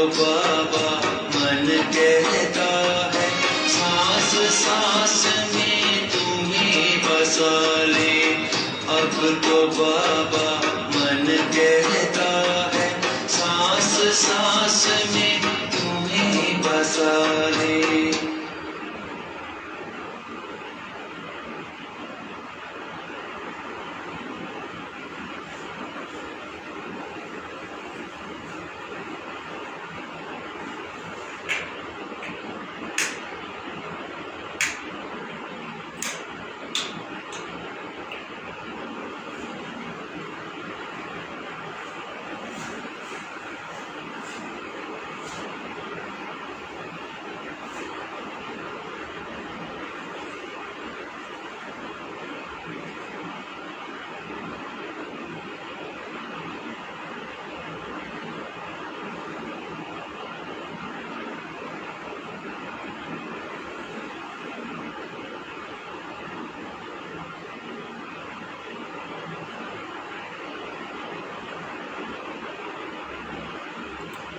बाबा मन कहता है, सांस सांस में तुम्हें बसा ले। अब तो बाबा मन कहता है, सांस सांस में तुम्हें बसा ले।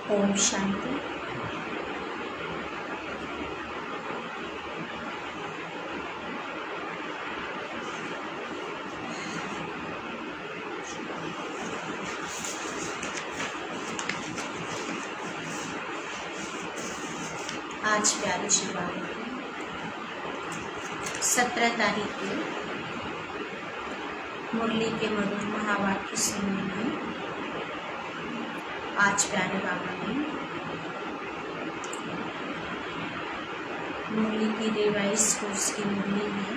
ओम शांति। आज प्यारे शिवा 17 तारीख के मुरली के मधुर महावाक्य सुनने में आज प्यारे बाबा ने मुरली की रिवाइज कोर्स की मुरली है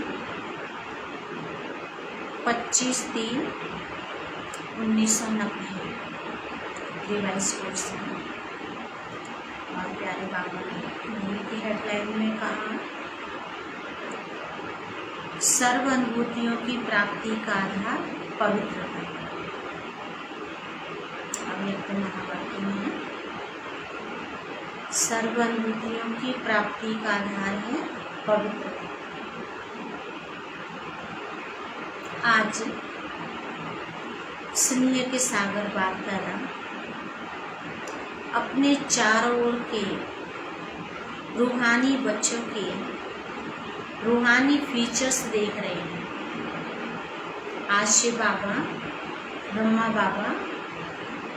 25/3/1990 रिवाइज कोर्स है। और प्यारे बाबा ने मुरली की हेडलाइन में कहा, सर्व अनुभूतियों की प्राप्ति का आधार पवित्रता। महावाक्य में सर्व अनुभूतियों की प्राप्ति का आधार है पवित्रता। आज स्नेह के सागर बाप दादा अपने चारों ओर के रूहानी बच्चों के रूहानी फीचर्स देख रहे हैं। आज शिव बाबा ब्रह्मा बाबा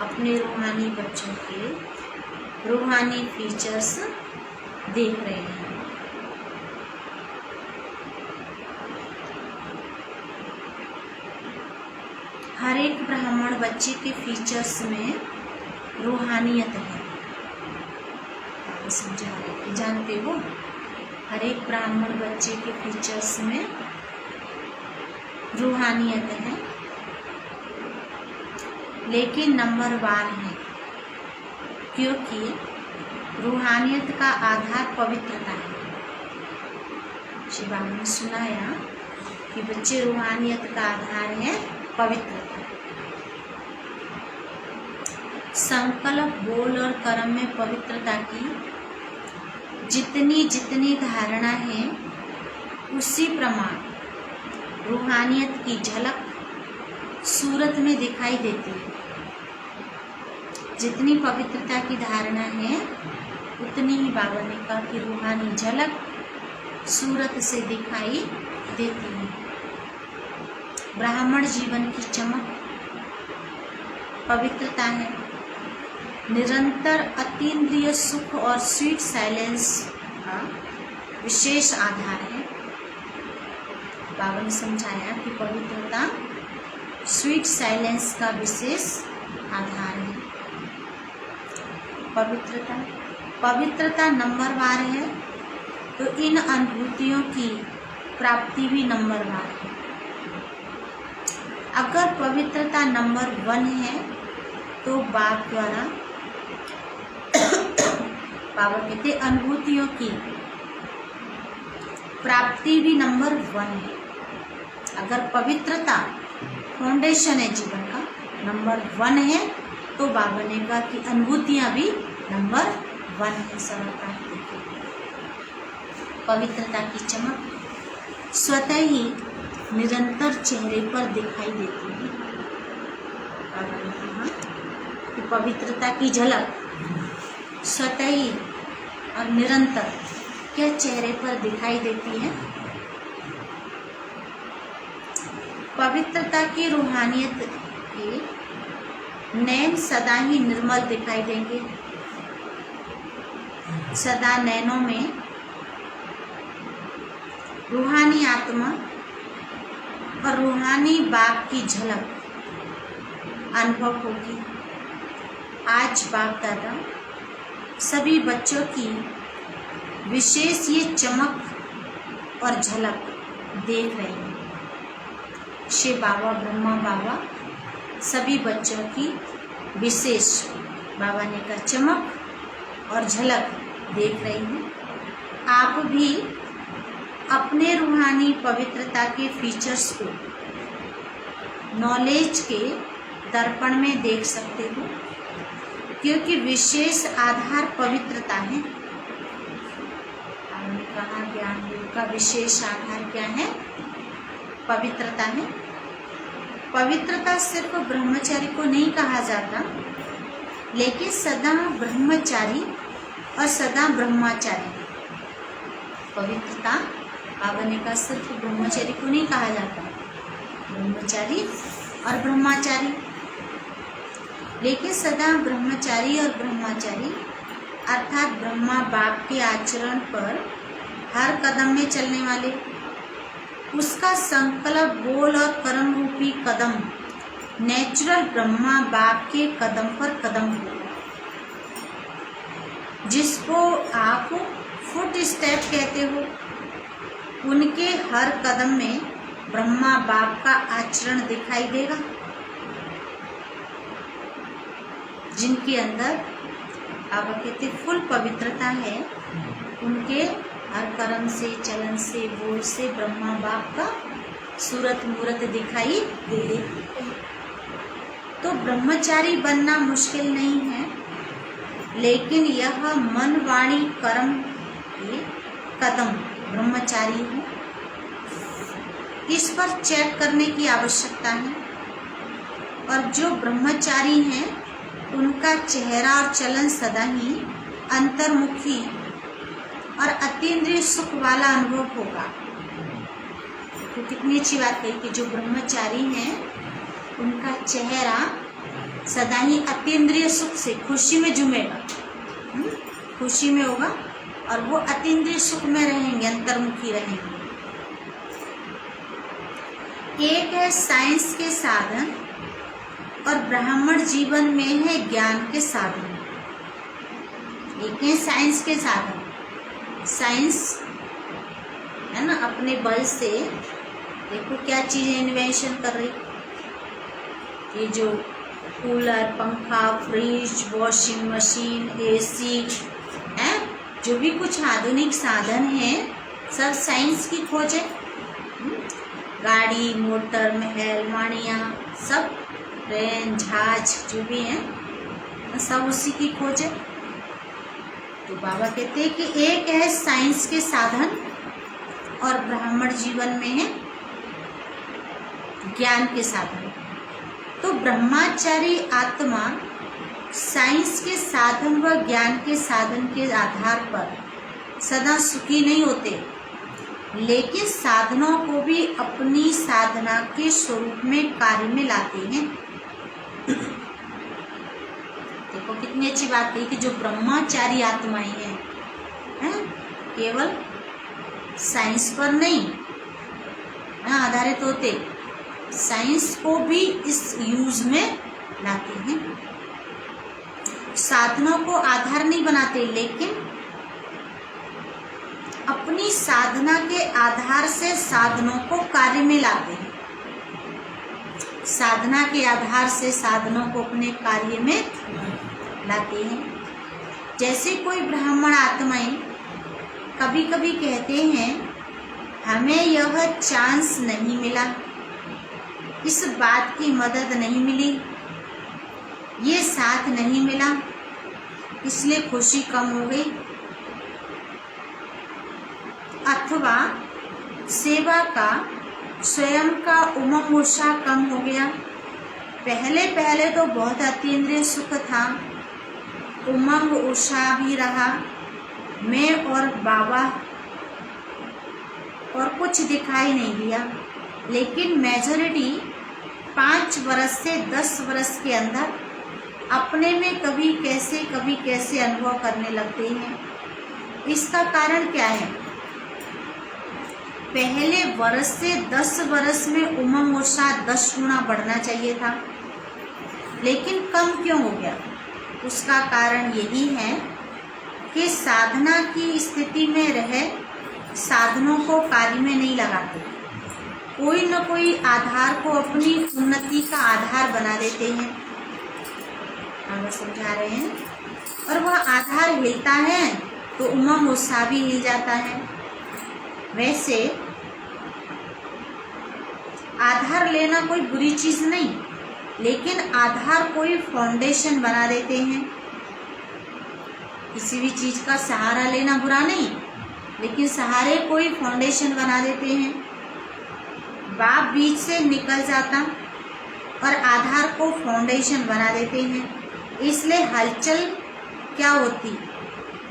अपने रूहानी बच्चों के रूहानी फीचर्स देख रहे हैं। हर एक ब्राह्मण बच्चे के फीचर्स में रूहानियत है। आप समझा रहे, जानते हो, हर एक ब्राह्मण बच्चे के फीचर्स में रूहानियत है, लेकिन नंबरवार है, क्योंकि रूहानियत का आधार पवित्रता है। शिवा ने सुनाया कि बच्चे रूहानियत का आधार है पवित्रता। संकल्प, बोल और कर्म में पवित्रता की जितनी जितनी धारणा है, उसी प्रमाण रूहानियत की झलक सूरत में दिखाई देती है। जितनी पवित्रता की धारणा है, उतनी ही बाबा ने कहा कि रूहानी झलक सूरत से दिखाई देती है। ब्राह्मण जीवन की चमक पवित्रता है। निरंतर अतीन्द्रिय सुख और स्वीट साइलेंस का विशेष आधार है। बाबा ने समझाया कि पवित्रता स्वीट साइलेंस का विशेष आधार है। पवित्रता नंबरवार है, तो इन अनुभूतियों की प्राप्ति भी नंबरवार है। अगर पवित्रता नंबर 1 है, तो बाप द्वारा बाबा कहते अनुभूतियों की प्राप्ति भी नंबर 1 है। अगर पवित्रता फाउंडेशन है जीवन का, नंबर 1 है, तो बाबा ने कहा कि अनुभूतियां भी नंबर 1 है। सरलता पवित्रता की चमक स्वतः ही निरंतर चेहरे पर दिखाई देती है। बाबा ने कहा कि पवित्रता की झलक सतही और निरंतर क्या चेहरे पर दिखाई देती है? पवित्रता की रूहानियत के नैन सदा ही निर्मल दिखाई देंगे। सदा नैनों में रूहानी आत्मा और रूहानी बाप की झलक अनुभव होगी। आज बाप दादा सभी बच्चों की विशेष ये चमक और झलक देख रहे हैं। शिव बाबा, ब्रह्मा बाबा सभी बच्चों की विशेष बाबा ने का चमक और झलक देख रही हैं। आप भी अपने रूहानी पवित्रता के फीचर्स को नॉलेज के दर्पण में देख सकते हो, क्योंकि विशेष आधार पवित्रता है। हमने कहा ज्ञान योग का विशेष आधार क्या है? पवित्रता है। पवित्रता सिर्फ ब्रह्मचारी को नहीं कहा जाता, लेकिन सदा ब्रह्मचारी और सदा ब्रह्मचारी। पवित्रता बाबा ने कहा सिर्फ ब्रह्मचारी को नहीं कहा जाता, ब्रह्मचारी और ब्रह्मचारी, लेकिन सदा ब्रह्मचारी और ब्रह्मचारी अर्थात ब्रह्मा बाप के आचरण पर हर कदम में चलने वाले, उसका संकल्प बोल और कर्म रूपी कदम नेचुरल ब्रह्मा बाप के कदम पर कदम हो, जिसको आप फुट स्टेप कहते हो। उनके हर कदम में ब्रह्मा बाप का आचरण दिखाई देगा, जिनके अंदर आप कहते फुल पवित्रता है। उनके हर कर्म से, चलन से, बोल से ब्रह्मा बाप का सूरत मूरत दिखाई दे। तो ब्रह्मचारी बनना मुश्किल नहीं है, लेकिन यह मन वाणी कर्म के कदम ब्रह्मचारी हो, इस पर चेक करने की आवश्यकता है। और जो ब्रह्मचारी हैं उनका चेहरा और चलन सदा ही अंतर्मुखी और अतीन्द्रिय सुख वाला अनुभव होगा। तो कितनी अच्छी बात कही कि जो ब्रह्मचारी हैं उनका चेहरा सदा ही अतीन्द्रिय सुख से खुशी में झूमेगा, खुशी में होगा और वो अतीन्द्रिय सुख में रहेंगे, अंतर्मुखी रहेंगे। एक है साइंस के साधन और ब्राह्मण जीवन में है ज्ञान के साधन। एक है साइंस के साधन, साइंस है ना, अपने बल से देखो क्या चीजें इन्वेंशन कर रही। ये जो कूलर, पंखा, फ्रिज, वॉशिंग मशीन, एसी है, जो भी कुछ आधुनिक साधन है सब साइंस की खोज है। गाड़ी, मोटर, महल, माड़ियाँ, सब ट्रेन, जहाज जो भी हैं सब उसी की खोज है। तो बाबा कहते हैं कि एक है साइंस के साधन और ब्राह्मण जीवन में है ज्ञान के साधन। तो ब्रह्मचारी आत्मा साइंस के साधन व ज्ञान के साधन के आधार पर सदा सुखी नहीं होते, लेकिन साधनों को भी अपनी साधना के स्वरूप में कार्य में लाते हैं। देखो कितनी अच्छी बात है कि जो ब्रह्मचारी आत्माएं हैं केवल साइंस पर नहीं आधारित होते, साइंस को भी इस यूज में लाते हैं। साधनों को आधार नहीं बनाते, लेकिन अपनी साधना के आधार से साधनों को कार्य में लाते हैं। साधना के आधार से साधनों को अपने कार्य में लाते हैं। जैसे कोई ब्राह्मण आत्माएं कभी कभी कहते हैं हमें यह चांस नहीं मिला, इस बात की मदद नहीं मिली, ये साथ नहीं मिला, इसलिए खुशी कम हो गई। अथवा सेवा का स्वयं का उमंग उत्साह कम हो गया। पहले पहले तो बहुत अतीन्द्रिय सुख था, उमंग उत्साह भी रहा। मैं और बाबा और कुछ दिखाई नहीं दिया, लेकिन मेजॉरिटी 5 वर्ष से 10 वर्ष के अंदर अपने में कभी कैसे अनुभव करने लगते हैं। इसका कारण क्या है? पहले वर्ष से 10 वर्ष में उमंग उत्साह 10 गुना बढ़ना चाहिए था, लेकिन कम क्यों हो गया? उसका कारण यही है कि साधना की स्थिति में रह साधनों को कार्य में नहीं लगाते, कोई न कोई आधार को अपनी उन्नति का आधार बना देते हैं। हम समझा रहे हैं। और वह आधार हिलता है तो उमंग उत्साह भी हिल जाता है। वैसे आधार लेना कोई बुरी चीज नहीं, लेकिन आधार कोई फाउंडेशन बना देते हैं। किसी भी चीज का सहारा लेना बुरा नहीं, लेकिन सहारे कोई फाउंडेशन बना देते हैं। बाप बीच से निकल जाता और आधार को फाउंडेशन बना देते हैं। इसलिए हलचल क्या होती?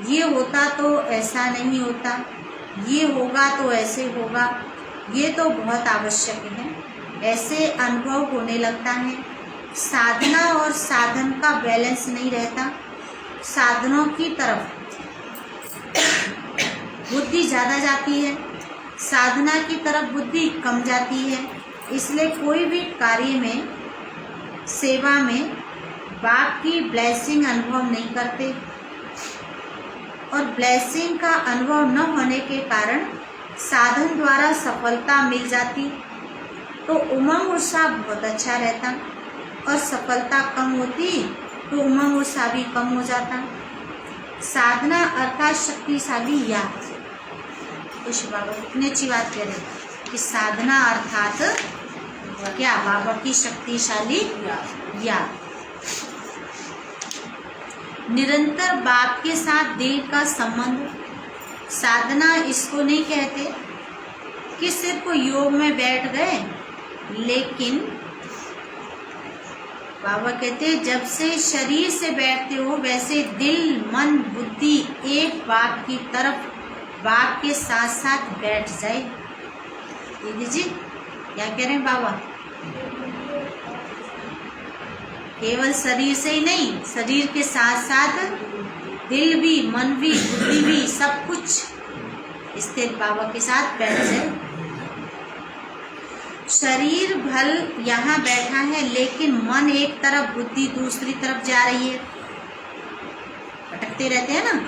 ये होता तो ऐसा नहीं होता, ये होगा तो ऐसे होगा, ये तो बहुत आवश्यक है, ऐसे अनुभव होने लगता है। साधना और साधन का बैलेंस नहीं रहता। साधनों की तरफ बुद्धि ज़्यादा जाती है, साधना की तरफ बुद्धि कम जाती है। इसलिए कोई भी कार्य में, सेवा में बाप की ब्लेसिंग अनुभव नहीं करते, और ब्लेसिंग का अनुभव न होने के कारण साधन द्वारा सफलता मिल जाती तो उमंग उत्साह बहुत अच्छा रहता, और सफलता कम होती तो उमंग उत्साह भी कम हो जाता। साधना अर्थात शक्तिशाली याद। कुछ बाबा कितनी अच्छी बात कह रहे कि साधना अर्थात क्या? बाबा की शक्तिशाली याद। निरंतर बाप के साथ दिल का संबंध। साधना इसको नहीं कहते कि सिर्फ योग में बैठ गए, लेकिन बाबा कहते हैं जब से शरीर से बैठते हो वैसे दिल, मन, बुद्धि एक बाप की तरफ, बाप के साथ साथ बैठ जाए। दीदी जी क्या कह रहे हैं बाबा? केवल शरीर से ही नहीं, शरीर के साथ साथ दिल भी, मन भी, बुद्धि भी, सब कुछ स्थिर बाबा के साथ बैठ जाए। शरीर भल यहाँ बैठा है, लेकिन मन एक तरफ, बुद्धि दूसरी तरफ जा रही है। भटकते रहते हैं ना,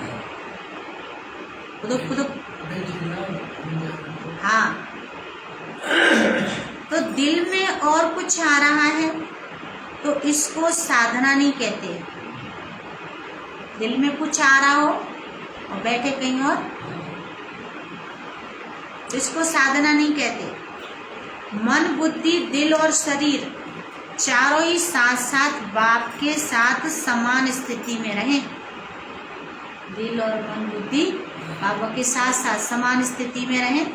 खुदुक खुदुक। हाँ, तो दिल में और कुछ आ रहा है तो इसको साधना नहीं कहते। दिल में कुछ आ रहा हो और बैठे कहीं और, तो इसको साधना नहीं कहते। मन, बुद्धि, दिल और शरीर चारों ही साथ साथ बाप के साथ समान स्थिति में रहें। दिल और मन, बुद्धि बाबा के साथ साथ समान स्थिति में रहें।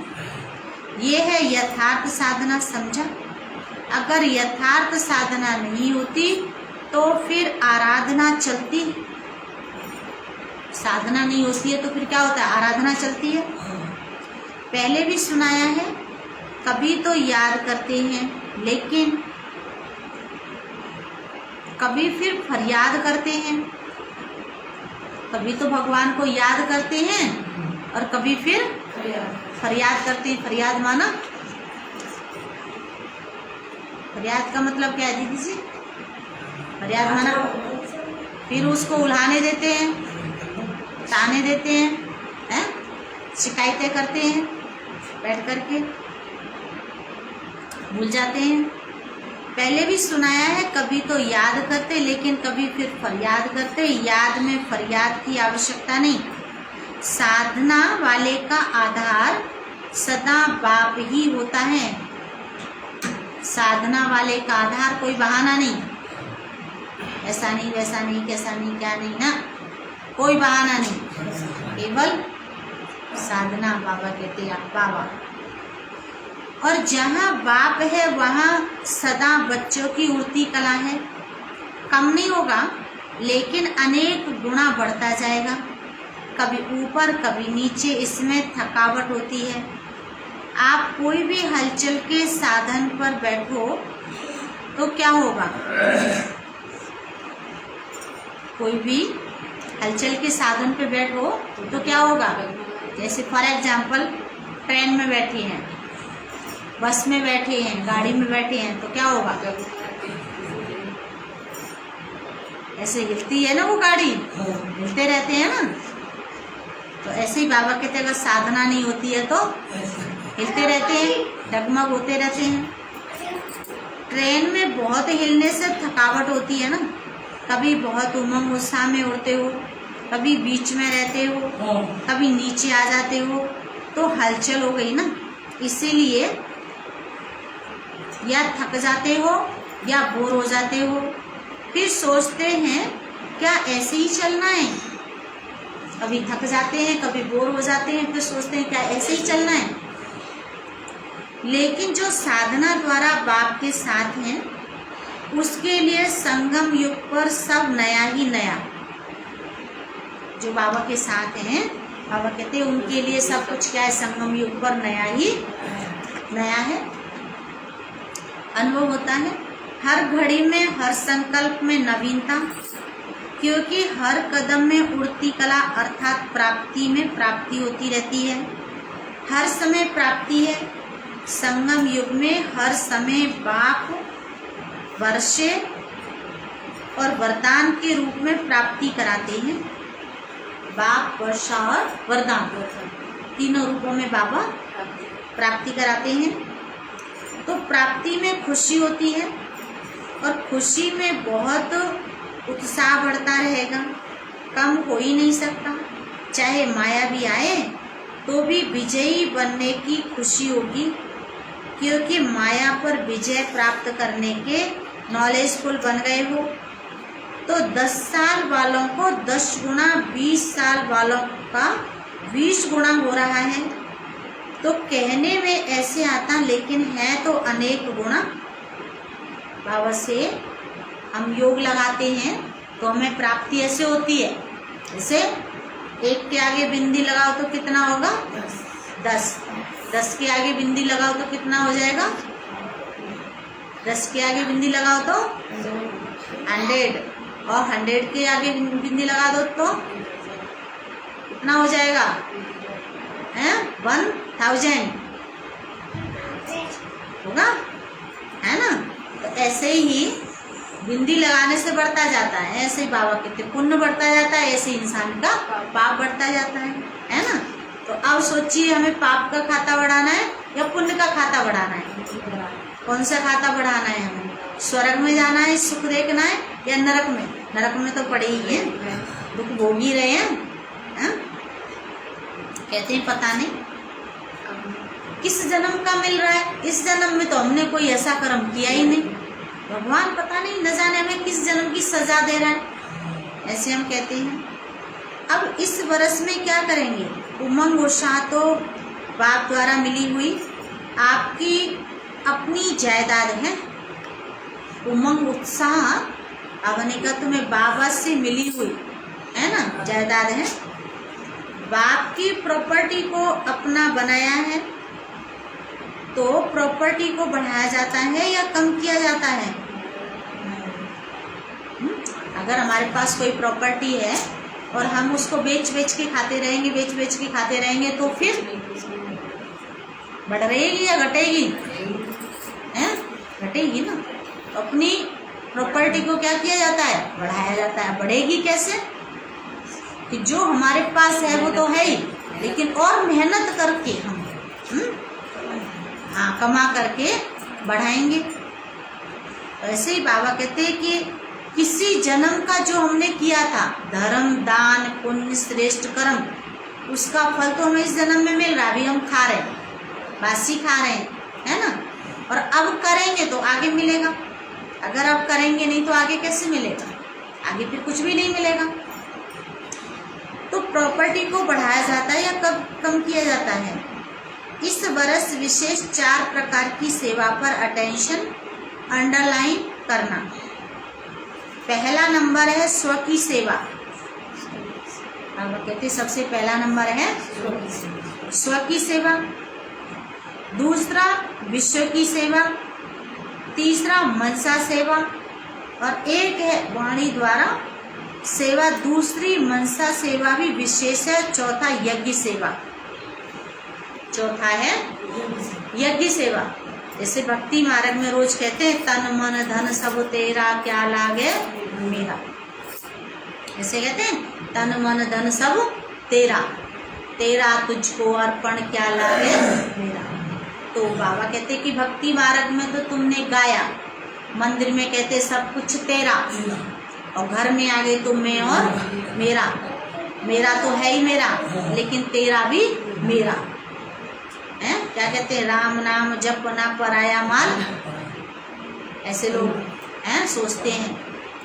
ये है यथार्थ साधना। समझा? अगर यथार्थ साधना नहीं होती तो फिर आराधना चलती। साधना नहीं होती है तो फिर क्या होता है? आराधना चलती है। पहले भी सुनाया है, कभी तो याद करते हैं, लेकिन कभी फिर फरियाद करते हैं। कभी तो भगवान को याद करते हैं और कभी फिर फरियाद करते हैं। फरियाद माना, फरियाद का मतलब क्या है दीदी जी? फरियाद माना फिर उसको उल्हाने देते हैं, ताने देते हैं, शिकायतें करते हैं, बैठ करके भूल जाते हैं। पहले भी सुनाया है, कभी तो याद करते लेकिन कभी फिर फरियाद करते। याद में फरियाद की आवश्यकता नहीं। साधना वाले का आधार सदा बाप ही होता है। साधना वाले का आधार कोई बहाना नहीं, ऐसा नहीं, वैसा नहीं, कैसा नहीं, क्या नहीं, ना कोई बहाना नहीं, केवल साधना। बाबा कहते हैं बाबा। और जहाँ बाप है वहाँ सदा बच्चों की उड़ती कला है। कम नहीं होगा, लेकिन अनेक गुना बढ़ता जाएगा, कभी ऊपर कभी नीचे, इसमें थकावट होती है। आप कोई भी हलचल के साधन पर बैठो तो क्या होगा? कोई भी हलचल के साधन पे बैठो तो क्या होगा? जैसे फॉर एग्जाम्पल ट्रेन में बैठे हैं, बस में बैठे हैं, गाड़ी में बैठे हैं, तो क्या होगा? ऐसे हिलती है ना वो गाड़ी, हिलते रहते हैं ना। तो ऐसे ही बाबा कहते हैं अगर साधना नहीं होती है तो हिलते रहते हैं, डगमग होते रहते हैं। ट्रेन में बहुत हिलने से थकावट होती है ना, कभी बहुत उमंग उत्साह में उड़ते हो, कभी बीच में रहते हो, कभी नीचे आ जाते हो, तो हलचल हो गई ना। इसीलिए या थक जाते हो या बोर हो जाते हो, फिर सोचते हैं क्या ऐसे ही चलना है। कभी थक जाते हैं, कभी बोर हो जाते हैं, फिर सोचते हैं क्या ऐसे ही चलना है। लेकिन जो साधना द्वारा बाप के साथ हैं, उसके लिए संगम युग पर सब नया ही नया। जो बाबा के साथ हैं, बाबा कहते हैं उनके लिए सब कुछ क्या है? संगम युग पर नया ही नया है। अनुभव होता है हर घड़ी में, हर संकल्प में नवीनता, क्योंकि हर कदम में उड़ती कला अर्थात प्राप्ति में प्राप्ति होती रहती है। हर समय प्राप्ति है। संगम युग में हर समय बाप वर्षे और वरदान के रूप में प्राप्ति कराते हैं। बाप, वर्षा और वरदान, तीनों रूपों में बाबा प्राप्ति कराते हैं। तो प्राप्ति में खुशी होती है और खुशी में बहुत उत्साह बढ़ता रहेगा, कम हो ही नहीं सकता। चाहे माया भी आए तो भी विजयी बनने की खुशी होगी, क्योंकि माया पर विजय प्राप्त करने के नॉलेजफुल बन गए हो। तो 10 साल वालों को 10 गुना, 20 साल वालों का 20 गुना हो रहा है। तो कहने में ऐसे आता, लेकिन है तो अनेक गुना। बाबा से हम योग लगाते हैं तो हमें प्राप्ति ऐसे होती है, जैसे 1 के आगे बिंदी लगाओ तो कितना होगा? 10। 10 के आगे बिंदी लगाओ तो कितना हो जाएगा? 10 के आगे बिंदी लगाओ तो 100, और 100 के आगे बिंदी लगा दो तो कितना हो जाएगा? 1000 होगा, है ना। तो ऐसे ही बिंदी लगाने से बढ़ता जाता है, ऐसे ही बाबा कहते पुण्य बढ़ता जाता है, ऐसे इंसान का पाप बढ़ता जाता है ना। तो अब सोचिए हमें पाप का खाता बढ़ाना है या पुण्य का खाता बढ़ाना है? कौन सा खाता बढ़ाना है हमें? स्वर्ग में जाना है, सुख देखना है, या नरक में? नरक में तो पड़े ही है, दुख भोग ही रहे हैं, है? कहते हैं पता नहीं किस जन्म का मिल रहा है। इस जन्म में तो हमने कोई ऐसा कर्म किया ही नहीं, भगवान पता नहीं न जाने हमें किस जन्म की सजा दे रहा है, ऐसे हम कहते हैं। अब इस वर्ष में क्या करेंगे? उमंग उत्साह तो बाप द्वारा मिली हुई आपकी अपनी जायदाद है। उमंग उत्साह आपने कहा तुम्हें बाबा से मिली हुई है ना, जायदाद है। बाप की प्रॉपर्टी को अपना बनाया है, तो प्रॉपर्टी को बढ़ाया जाता है या कम किया जाता है? अगर हमारे पास कोई प्रॉपर्टी है और हम उसको बेच बेच के खाते रहेंगे, बेच बेच के खाते रहेंगे, तो फिर बढ़ रहेगी या घटेगी? घटेगी ना। अपनी प्रॉपर्टी को क्या किया जाता है? बढ़ाया जाता है। बढ़ेगी कैसे? कि जो हमारे पास है वो तो है ही, लेकिन और मेहनत करके हम कमा करके बढ़ाएंगे। ऐसे ही बाबा कहते हैं कि किसी जन्म का जो हमने किया था धर्म, दान, पुण्य, श्रेष्ठ कर्म, उसका फल तो हमें इस जन्म में मिल रहा है। अभी हम खा रहे हैं, बासी खा रहे हैं, है ना। और अब करेंगे तो आगे मिलेगा। अगर अब करेंगे नहीं तो आगे कैसे मिलेगा? आगे फिर कुछ भी नहीं मिलेगा। तो प्रॉपर्टी को बढ़ाया जाता है या कम किया जाता है? इस वर्ष विशेष 4 प्रकार की सेवा पर अटेंशन अंडरलाइन करना। पहला नंबर है स्व की सेवा। अब कहते सबसे पहला नंबर है स्व की सेवा, दूसरा विश्व की सेवा, तीसरा मनसा सेवा, और एक है वाणी द्वारा सेवा, दूसरी मनसा सेवा भी विशेष है, चौथा यज्ञ सेवा। चौथा है यज्ञ सेवा। जैसे भक्ति मार्ग में रोज कहते हैं तन मन धन सब तेरा क्या लागे मेरा, ऐसे कहते हैं तन मन धन सब तेरा, तेरा तुझको अर्पण क्या लागे मेरा। तो बाबा कहते कि भक्ति मार्ग में तो तुमने गाया, मंदिर में कहते सब कुछ तेरा, और घर में आ गए तो मैं और मेरा, मेरा तो है ही मेरा लेकिन तेरा भी मेरा है। क्या कहते हैं राम नाम जप ना पराया माल, ऐसे लोग हैं सोचते हैं।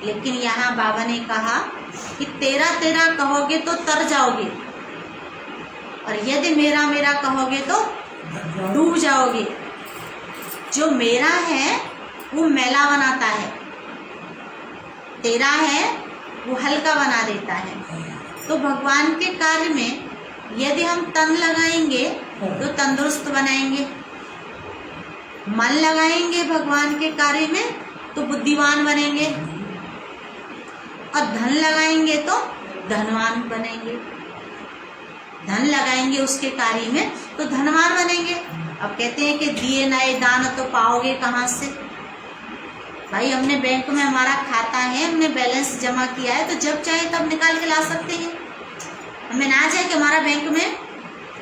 लेकिन यहाँ बाबा ने कहा कि तेरा तेरा कहोगे तो तर जाओगे, और यदि मेरा मेरा कहोगे तो डूब जाओगे। जो मेरा है वो मैला बनाता है, तेरा है वो हल्का बना देता है। तो भगवान के कार्य में यदि हम तन लगाएंगे तो तंदुरुस्त बनाएंगे, मन लगाएंगे भगवान के कार्य में तो बुद्धिमान बनेंगे, और धन लगाएंगे तो धनवान बनेंगे। धन लगाएंगे उसके कार्य में तो धनवान बनेंगे। अब कहते हैं कि दिए नए दान तो पाओगे कहाँ से। भाई हमने बैंक में हमारा खाता है, हमने बैलेंस जमा किया है, तो जब चाहे तब निकाल के ला सकते हैं। हमें ना चाहे कि हमारा बैंक में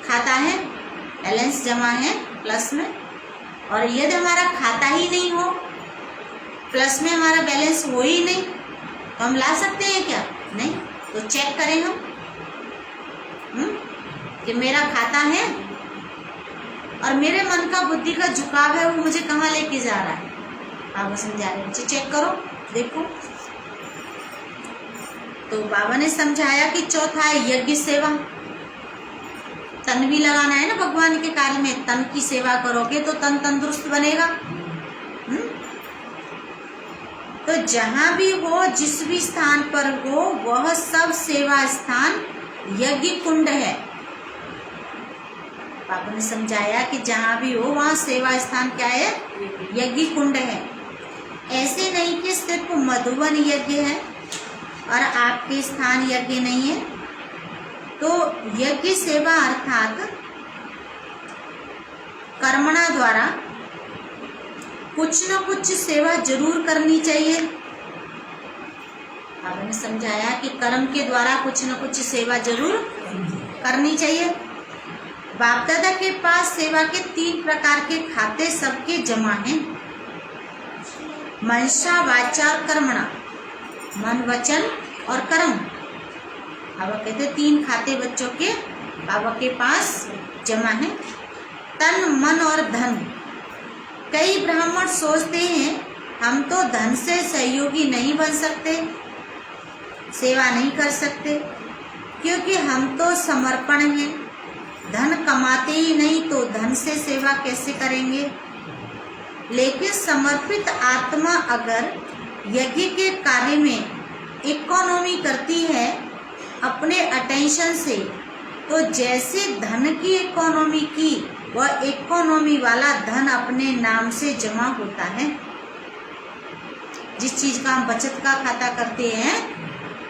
खाता है, बैलेंस जमा है प्लस में, और यदि हमारा खाता ही नहीं हो, प्लस में हमारा बैलेंस हो ही नहीं, तो हम ला सकते हैं क्या? नहीं। तो चेक करें हम कि मेरा खाता है और मेरे मन का बुद्धि का झुकाव है वो मुझे कहाँ लेके जा रहा है। बाबा समझा रहे बच्चे चेक करो देखो। तो बाबा ने समझाया कि चौथा है यज्ञ सेवा। तन भी लगाना है ना भगवान के कार्य में, तन की सेवा करोगे तो तन तंदुरुस्त बनेगा। तो जहां भी हो, जिस भी स्थान पर हो, वह सब सेवा स्थान यज्ञ कुंड है। बाबा ने समझाया कि जहां भी हो वहां सेवा स्थान क्या है? यज्ञ कुंड है। ऐसे नहीं कि सिर्फ मधुबन यज्ञ है और आपके स्थान यज्ञ नहीं है। तो यज्ञ सेवा अर्थात कर्मणा द्वारा कुछ न कुछ सेवा जरूर करनी चाहिए। आपने समझाया कि कर्म के द्वारा कुछ न कुछ सेवा जरूर करनी चाहिए। बाप दादा के पास सेवा के 3 प्रकार के खाते सबके जमा हैं। मनसा वाचा और कर्मणा, मन वचन और कर्म। बाबा कहते 3 खाते बच्चों के बाबा के पास जमा है। तन मन और धन। कई ब्राह्मण सोचते हैं हम तो धन से सहयोगी नहीं बन सकते, सेवा नहीं कर सकते, क्योंकि हम तो समर्पण हैं, धन कमाते ही नहीं तो धन से सेवा कैसे करेंगे। लेकिन समर्पित आत्मा अगर यज्ञ के कार्य में इकोनॉमी करती है अपने अटेंशन से, तो जैसे धन की इकोनॉमी की, वह इकोनॉमी वाला धन अपने नाम से जमा होता है। जिस चीज का हम बचत का खाता करते हैं,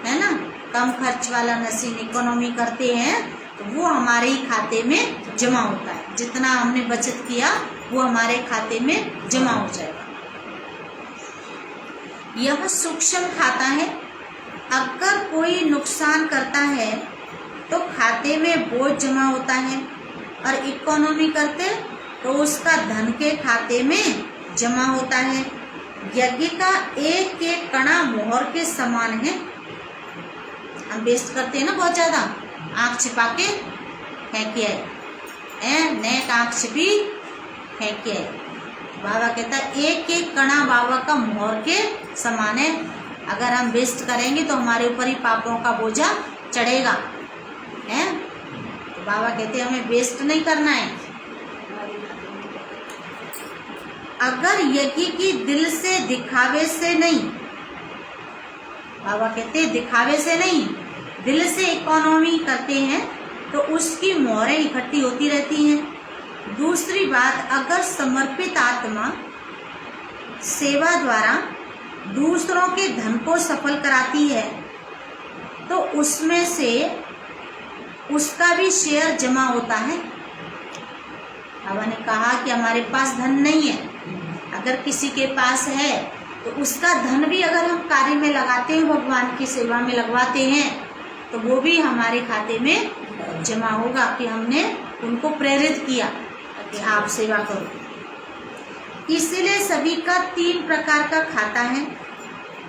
है ना, कम खर्च वाला नसीन इकोनॉमी करते हैं, तो वो हमारे ही खाते में जमा होता है। जितना हमने बचत किया वो हमारे खाते में जमा हो जाएगा। यह सूक्ष्म खाता है। अगर कोई नुकसान करता है तो खाते में बोझ जमा होता है, और इकोनॉमी करते तो उसका धन के खाते में जमा होता है। यज्ञ का एक एक कणा मोहर के समान है। हम वेस्ट करते हैं ना बहुत ज़्यादा, आँख छिपा के फेंकिए, नेक आँख छिपी फेंकिए। बाबा कहता है एक एक कणा बाबा का मोहर के समान है। अगर हम वेस्ट करेंगे तो हमारे ऊपर ही पापों का बोझा चढ़ेगा। तो बाबा कहते हैं हमें वेस्ट नहीं करना है। अगर यज्ञ की दिल से दिखावे से नहीं, बाबा कहते हैं दिखावे से नहीं, दिल से इकोनॉमी करते हैं तो उसकी मोहरें इकट्ठी होती रहती हैं। दूसरी बात, अगर समर्पित आत्मा सेवा द्वारा दूसरों के धन को सफल कराती है तो उसमें से उसका भी शेयर जमा होता है। बाबा ने कहा कि हमारे पास धन नहीं है, अगर किसी के पास है तो उसका धन भी अगर हम कार्य में लगाते हैं, भगवान की सेवा में लगवाते हैं, तो वो भी हमारे खाते में जमा होगा कि हमने उनको प्रेरित किया कि आप सेवा करो। इसलिए सभी का 3 प्रकार का खाता है।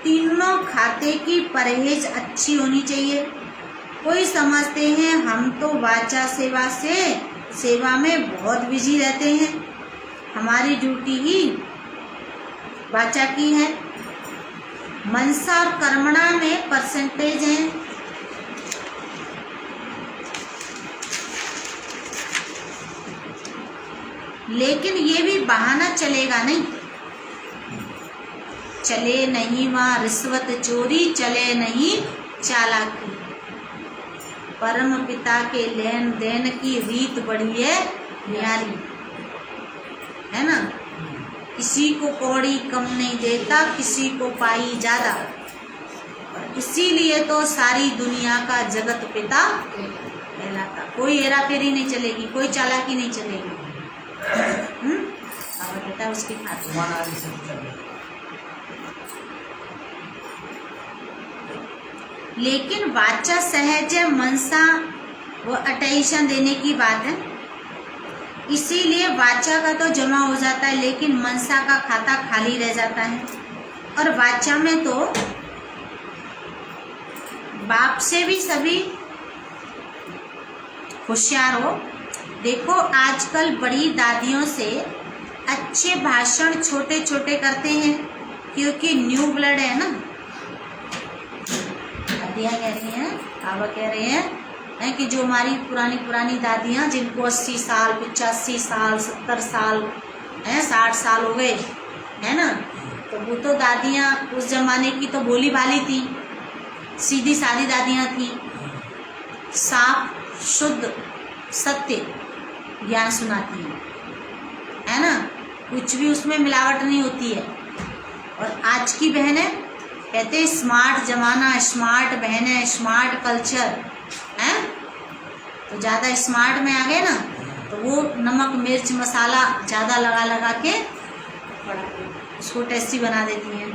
तीनों खाते की परहेज अच्छी होनी चाहिए। कोई समझते हैं हम तो वाचा सेवा में बहुत बिजी रहते हैं, हमारी ड्यूटी ही वाचा की है। मनसा और कर्मणा में परसेंटेज है। लेकिन ये भी बहाना चलेगा नहीं, चले नहीं वहाँ रिश्वत चोरी, चले नहीं चालाकी। परम पिता के लेन देन की रीत बड़ी है न्यारी, है ना। किसी को कौड़ी कम नहीं देता, किसी को पाई ज्यादा। इसीलिए तो सारी दुनिया का जगत पिता कहलाता। कोई हेरा फेरी नहीं चलेगी, कोई चालाकी नहीं चलेगी। बाबा कहता उसके खाते। लेकिन वाचा सहज है, मनसा वो अटेंशन देने की बात है, इसीलिए वाचा का तो जमा हो जाता है, लेकिन मनसा का खाता खाली रह जाता है। और वाचा में तो बाप से भी सभी होशियार हो। देखो आजकल बड़ी दादियों से अच्छे भाषण छोटे छोटे करते हैं, क्योंकि न्यू ब्लड है ना। दादियाँ कह रही हैं, बाबा कह रहे हैं कि जो हमारी पुरानी दादियाँ जिनको 80 साल 85 साल 70 साल 60 साल हो गए है ना, तो वो तो दादियाँ उस जमाने की तो भोली भाली थी, सीधी सादी दादियाँ थी, साफ शुद्ध सत्य ज्ञान सुनाती है ना, कुछ भी उसमें मिलावट नहीं होती है। और आज की बहनें कहते हैं स्मार्ट जमाना, स्मार्ट बहनें, स्मार्ट कल्चर है, तो ज़्यादा स्मार्ट में आ गए ना, तो वो नमक मिर्च मसाला ज़्यादा लगा के उसको टेस्टी बना देती हैं।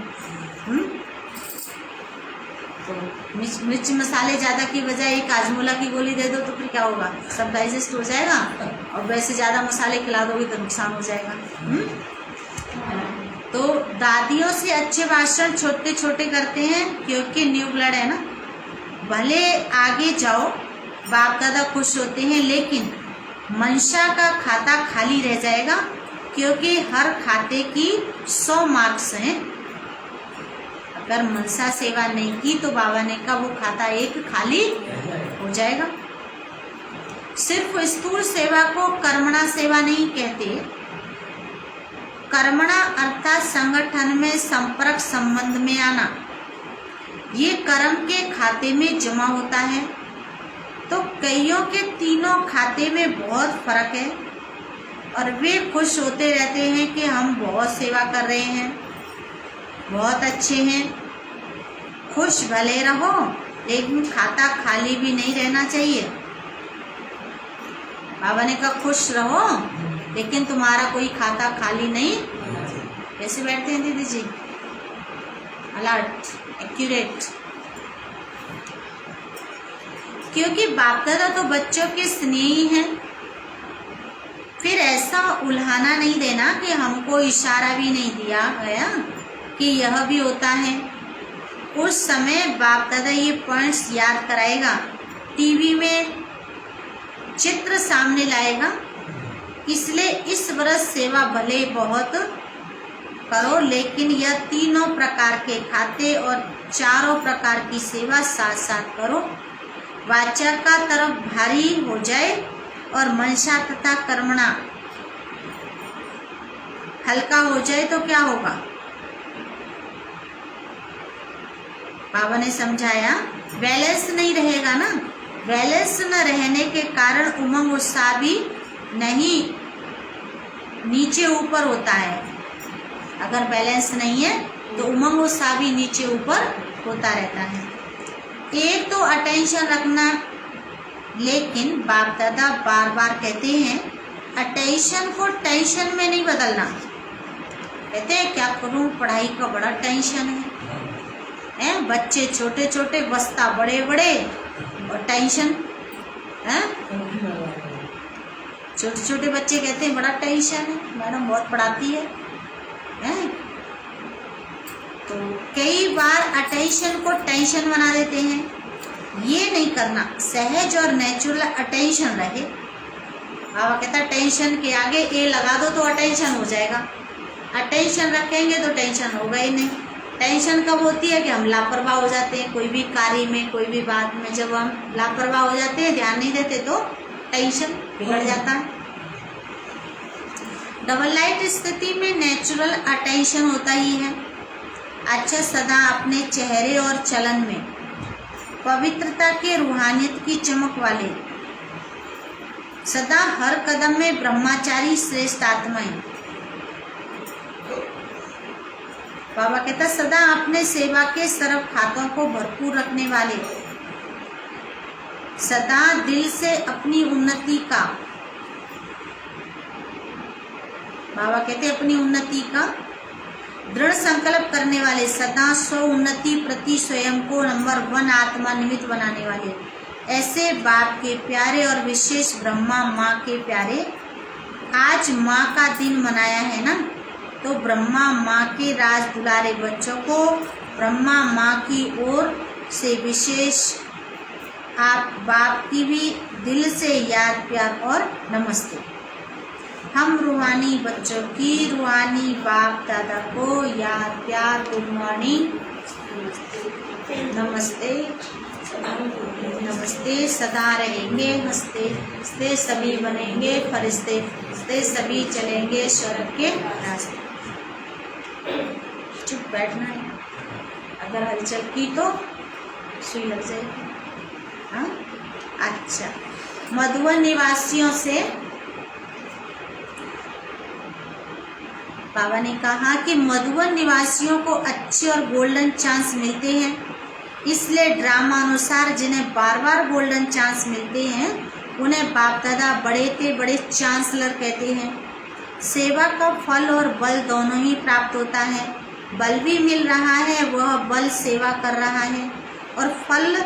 तो मिर्च मसाले ज़्यादा की बजाय एक आजमोला की गोली दे दो तो फिर क्या होगा, सब डाइजेस्ट हो जाएगा। और वैसे ज़्यादा मसाले खिला दोगे तो नुकसान हो जाएगा। तो दादियों से अच्छे भाषण छोटे छोटे करते हैं, क्योंकि न्यू ब्लड है ना। भले आगे जाओ, बाप दादा खुश होते हैं, लेकिन मनसा का खाता खाली रह जाएगा, क्योंकि हर खाते की 100 मार्क्स हैं। अगर मनसा सेवा नहीं की तो बाबा ने कहा वो खाता एक खाली हो जाएगा। सिर्फ स्थूल सेवा को कर्मणा सेवा नहीं कहते। कर्मणा अर्थात संगठन में संपर्क संबंध में आना, ये कर्म के खाते में जमा होता है। तो कईयों के तीनों खाते में बहुत फर्क है और वे खुश होते रहते हैं कि हम बहुत सेवा कर रहे हैं, बहुत अच्छे हैं। खुश भले रहो, लेकिन खाता खाली भी नहीं रहना चाहिए। बाबा ने कहा खुश रहो, लेकिन तुम्हारा कोई खाता खाली नहीं। कैसे बैठते हैं दीदी जी? Alert, accurate. क्योंकि बाप दादा तो बच्चों के स्नेही हैं। फिर ऐसा उल्हाना नहीं देना कि हमको इशारा भी नहीं दिया गया कि यह भी होता है। उस समय बाप दादा ये पॉइंट्स याद कराएगा, टीवी में चित्र सामने लाएगा। इसलिए इस वर्ष सेवा भले बहुत करो, लेकिन यह तीनों प्रकार के खाते और चारों प्रकार की सेवा साथ साथ करो। वाचा का तरफ भारी हो जाए और मनसा तथा कर्मणा हल्का हो जाए तो क्या होगा? बाबा ने समझाया बैलेंस नहीं रहेगा ना, बैलेंस न रहने के कारण उमंग उत्साह भी नहीं नीचे ऊपर होता है। अगर बैलेंस नहीं है तो उमंग उत्साह भी नीचे ऊपर होता रहता है। एक तो अटेंशन रखना, लेकिन बाप दादा बार बार कहते हैं अटेंशन को टेंशन में नहीं बदलना। कहते हैं क्या करूं, पढ़ाई का बड़ा टेंशन है, बच्चे छोटे छोटे बस्ता बड़े बड़े और टेंशन है। छोटे छोटे बच्चे कहते हैं बड़ा टेंशन है, मैडम बहुत पढ़ाती है। तो कई बार अटेंशन को टेंशन बना देते हैं। ये नहीं करना, सहज और नेचुरल अटेंशन रहे। बाबा कहता है टेंशन के आगे ए लगा दो तो अटेंशन हो जाएगा, अटेंशन रखेंगे तो टेंशन होगा ही नहीं। टेंशन कब होती है कि हम लापरवाह हो जाते हैं, कोई भी कार्य में कोई भी बात में जब हम लापरवाह हो जाते हैं, ध्यान नहीं देते तो टेंशन बिगड़ जाता है। डबल लाइट स्थिति में नेचुरल अटेंशन होता ही है। अच्छा, सदा अपने चेहरे और चलन में पवित्रता के रूहानियत की चमक वाले, सदा हर कदम में ब्रह्मचारी श्रेष्ठ आत्माएं। बाबा कहता सदा अपने सेवा के सर्व खातों को भरपूर रखने वाले, सदा दिल से अपनी उन्नति का, बाबा कहते अपनी उन्नति का दृढ़ संकल्प करने वाले, सदा स्व उन्नति प्रति स्वयं को नंबर 1 आत्मा निमित्त बनाने वाले, ऐसे बाप के प्यारे और विशेष ब्रह्मा माँ के प्यारे। आज माँ का दिन मनाया है ना, तो ब्रह्मा माँ के राज दुलारे बच्चों को ब्रह्मा माँ की ओर से विशेष आप बाप की भी दिल से याद प्यार और नमस्ते। हम रूहानी बच्चों की रूहानी बाप दादा को याद प्यार गुड मॉर्निंग नमस्ते नमस्ते सदा रहेंगे हंसते हंसते, सभी बनेंगे फरिश्ते हंसते, सभी चलेंगे स्वर्ग के रास्ते। चुप बैठना है, अगर हलचल की तो सुई लग जाएगी। हाँ, अच्छा, मधुबन निवासियों से बाबा ने कहा कि मधुबन निवासियों को अच्छे और गोल्डन चांस मिलते हैं, इसलिए ड्रामा अनुसार जिन्हें बार बार गोल्डन चांस मिलते हैं उन्हें बाप दादा बड़े से बड़े चांसलर कहते हैं। सेवा का फल और बल दोनों ही प्राप्त होता है। बल भी मिल रहा है, वह बल सेवा कर रहा है, और फल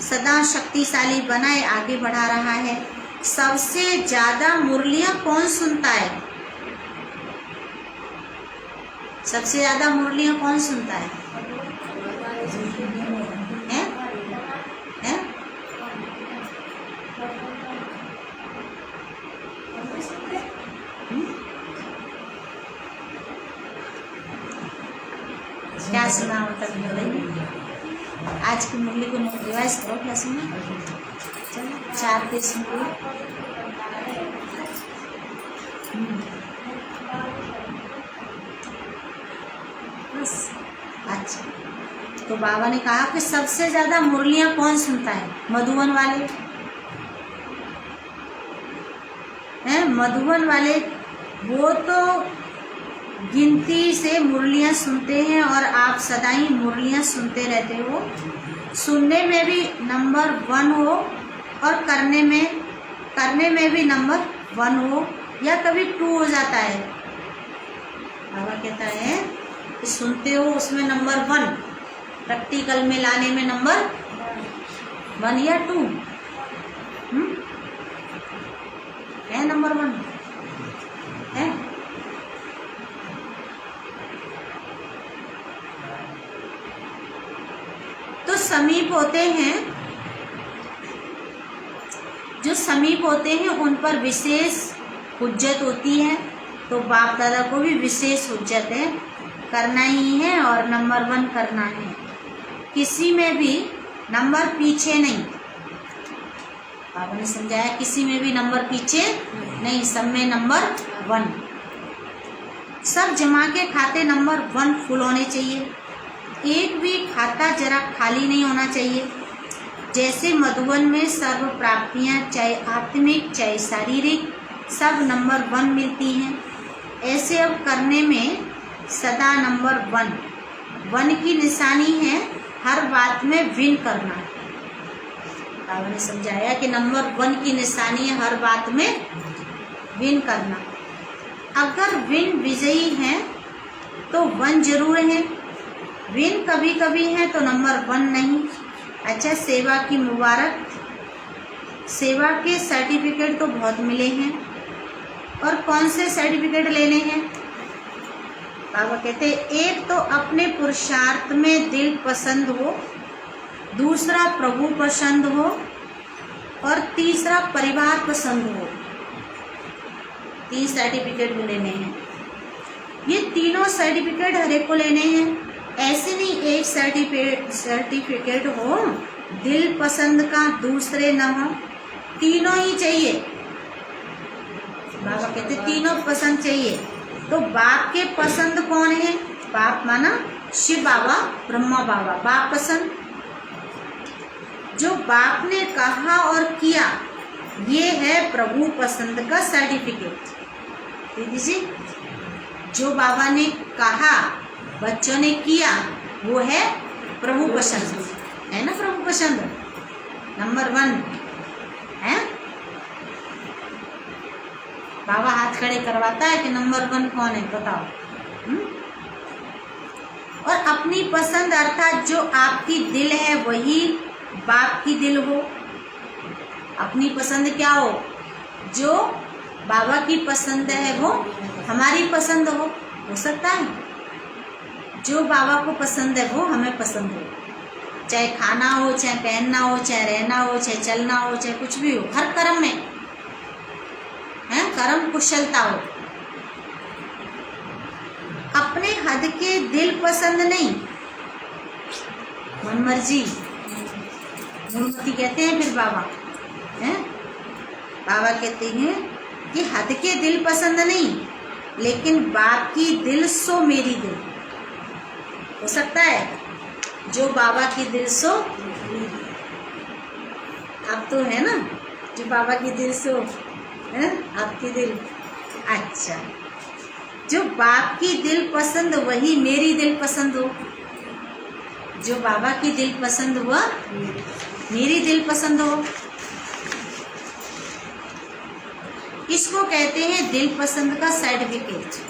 सदा शक्तिशाली बनाए आगे बढ़ा रहा है। सबसे ज़्यादा मुरलियाँ कौन सुनता है? सबसे ज़्यादा मुरलियाँ कौन सुनता है? क्या सुना होता है? आज की मुरली को रिवाइज करो, क्या सुना? चलो 4 पेज सुनो। अच्छा, तो बाबा ने कहा कि सबसे ज्यादा मुरलियां कौन सुनता है? मधुबन वाले हैं। मधुबन वाले वो तो गिनती से मुरलियां सुनते हैं, और आप सदा ही मुरलियां सुनते रहते हो। सुनने में भी नंबर 1 हो और करने में भी नंबर 1 हो, या कभी 2 हो जाता है। बाबा कहता है सुनते हो उसमें नंबर 1, प्रैक्टिकल में लाने में नंबर 1 या 2 है, नंबर 1 है। तो समीप होते हैं, जो समीप होते हैं उन पर विशेष हुज्जत होती है, तो बाप दादा को भी विशेष हुज्जत है, करना ही है और नंबर 1 करना है। किसी में भी नंबर पीछे नहीं। बाबा ने समझाया किसी में भी नंबर पीछे नहीं, सब में नंबर 1। सब जमा के खाते नंबर 1 फुल होने चाहिए। एक भी खाता जरा खाली नहीं होना चाहिए। जैसे मधुबन में सर्व प्राप्तियाँ चाहे आत्मिक चाहे शारीरिक सब नंबर 1 मिलती हैं, ऐसे अब करने में सदा नंबर 1 की निशानी है हर बात में विन करना। बाबा ने समझाया कि नंबर 1 की निशानी है हर बात में विन करना। अगर विन विजयी है तो 1 जरूर है, विन कभी कभी है तो नंबर 1 नहीं। अच्छा, सेवा की मुबारक, सेवा के सर्टिफिकेट तो बहुत मिले हैं, और कौन से सर्टिफिकेट लेने हैं? बाबा कहते हैं एक तो अपने पुरुषार्थ में दिल पसंद हो, दूसरा प्रभु पसंद हो, और तीसरा परिवार पसंद हो। 3 सर्टिफिकेट भी लेने हैं। ये तीनों सर्टिफिकेट हर एक को लेने हैं। ऐसे नहीं एक सर्टिफिकेट हो दिल पसंद का, दूसरे न हो, तीनों ही चाहिए। बाबा कहते तीनों पसंद चाहिए। तो बाप के पसंद कौन है? बाप माना शिव बाबा, ब्रह्मा बाबा, बाप पसंद। जो बाप ने कहा और किया ये है प्रभु पसंद का सर्टिफिकेट। दीदी जी, जो बाबा ने कहा बच्चों ने किया वो है प्रभु पसंद, है ना? प्रभु पसंद नंबर 1 है। बाबा हाथ खड़े करवाता है कि नंबर 1 कौन है बताओ। और अपनी पसंद अर्थात जो आपकी दिल है वही बाप की दिल हो। अपनी पसंद क्या हो? जो बाबा की पसंद है वो हमारी पसंद हो सकता है। जो बाबा को पसंद है वो हमें पसंद हो, चाहे खाना हो, चाहे पहनना हो, चाहे रहना हो, चाहे चलना हो, चाहे कुछ भी हो, हर कर्म में है कर्म कुशलता हो। अपने हद के दिल पसंद नहीं, मन मर्जी मूर्ति कहते हैं फिर बाबा है। बाबा कहते हैं कि हद के दिल पसंद नहीं, लेकिन बाप की दिल सो मेरी दिल। हो सकता है जो बाबा की दिल सो आप तो है ना, जो बाबा की दिल सो है आपकी दिल। अच्छा, जो बाप की दिल पसंद वही मेरी दिल पसंद हो। जो बाबा की दिल पसंद हुआ मेरी दिल पसंद हो। इसको कहते हैं दिल पसंद का सर्टिफिकेट।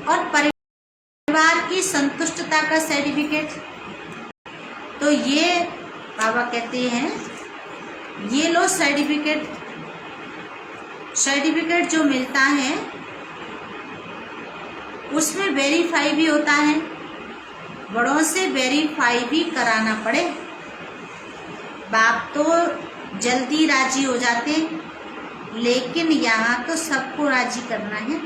और परिवार की संतुष्टता का सर्टिफिकेट, तो ये बाबा कहते हैं ये लो सर्टिफिकेट जो मिलता है उसमें वेरीफाई भी होता है, बड़ों से वेरीफाई भी कराना पड़े। बाप तो जल्दी राजी हो जाते, लेकिन यहाँ तो सबको राजी करना है।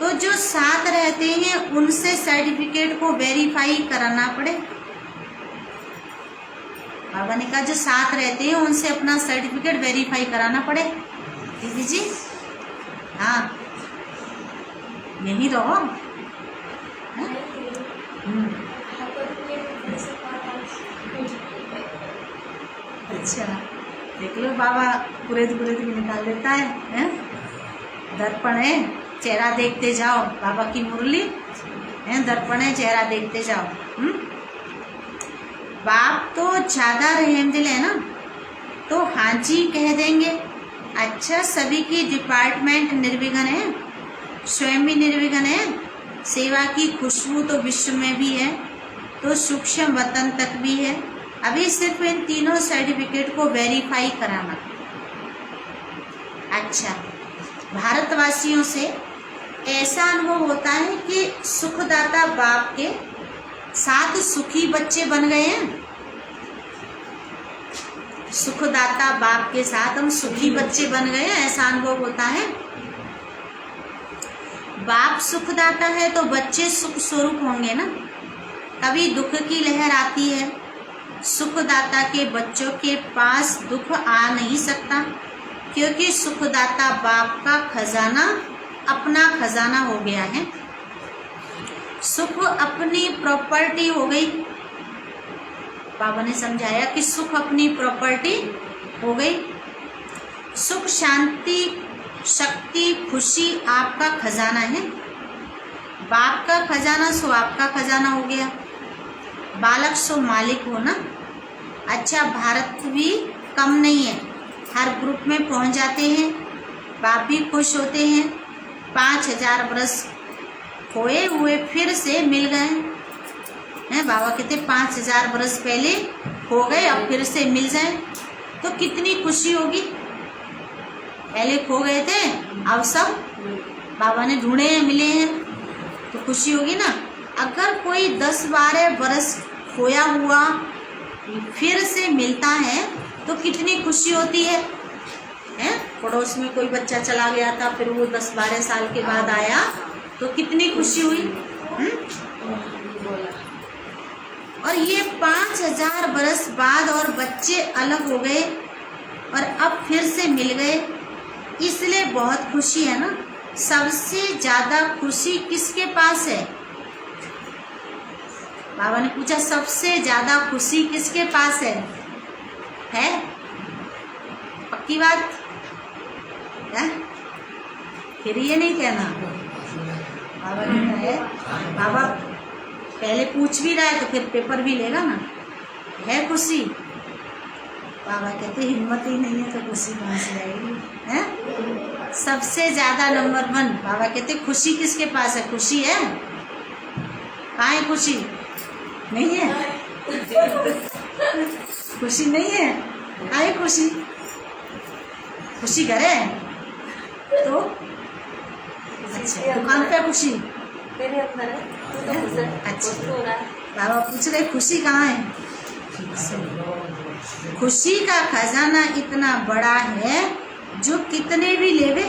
तो जो साथ रहते हैं उनसे सर्टिफिकेट को वेरीफाई कराना पड़े। बाबा ने कहा जो साथ रहते हैं उनसे अपना सर्टिफिकेट वेरीफाई कराना पड़े। दीदी जी हाँ यही रहो। अच्छा देख लो बाबा पूरे भी निकाल देता है? दर्पण है चेहरा देखते जाओ, बाबा की मुरली है, दर्पण है चेहरा देखते जाओ। बाप तो ज़्यादा रहमदिल है ना, तो हाँ जी कह देंगे। अच्छा, सभी की डिपार्टमेंट निर्विघ्न है, स्वयं भी निर्विघ्न है, सेवा की खुशबू तो विश्व में भी है, तो सूक्ष्म वतन तक भी है। अभी सिर्फ इन तीनों सर्टिफिकेट को वेरीफाई कराना। अच्छा, भारतवासियों से ऐसा अनुभव होता है कि सुखदाता बाप के साथ सुखी बच्चे बन गए हैं। सुखदाता बाप के साथ हम सुखी बच्चे बन गए हैं, ऐसा अनुभव होता है। बाप सुखदाता है तो बच्चे सुख स्वरूप होंगे ना। कभी दुख की लहर आती है, सुखदाता के बच्चों के पास दुख आ नहीं सकता, क्योंकि सुखदाता बाप का खजाना अपना खजाना हो गया है। सुख अपनी प्रॉपर्टी हो गई। बाबा ने समझाया कि सुख अपनी प्रॉपर्टी हो गई। सुख, शांति, शक्ति, खुशी आपका खजाना है। बाप का खजाना सो आपका खजाना हो गया। बालक सो मालिक हो ना। अच्छा, भारत भी कम नहीं है, हर ग्रुप में पहुंच जाते हैं, बाप भी खुश होते हैं। 5000 वर्ष खोए हुए फिर से मिल गए हैं। बाबा कहते 5000 वर्ष पहले हो गए, अब फिर से मिल जाए तो कितनी खुशी होगी। पहले खो गए थे, अब सब बाबा ने ढूंढे हैं, मिले हैं, तो खुशी होगी ना। अगर कोई 10-12 वर्ष खोया हुआ फिर से मिलता है तो कितनी खुशी होती है, हैं? पड़ोस में कोई बच्चा चला गया था, फिर वो 10-12 साल के बाद आया तो कितनी खुशी हुई। और ये 5000 वर्ष बाद और बच्चे अलग हो गए और अब फिर से मिल गए, इसलिए बहुत खुशी है ना। सबसे ज्यादा खुशी किसके पास है? बाबा ने पूछा सबसे ज्यादा खुशी किसके पास है? पक्की बात है? फिर ये नहीं कहना। बाबा ने कहा है, बाबा पहले पूछ भी रहा है तो फिर पेपर भी लेगा ना। है खुशी? बाबा कहते हिम्मत ही नहीं है तो खुशी कहाँ से आएगी, है? सबसे ज्यादा नंबर 1 बाबा कहते खुशी किसके पास है? खुशी है? कहाँ है खुशी? नहीं है। खुशी नहीं है। कहाँ है खुशी? खुशी घर है तो अच्छा, दुकान पे खुशी मेरे अंदर है, तू तो खुश है। अच्छा, हो रहा है। बाबा पूछ रहे खुशी कहाँ है? खुशी का खजाना इतना बड़ा है जो कितने भी लेवे।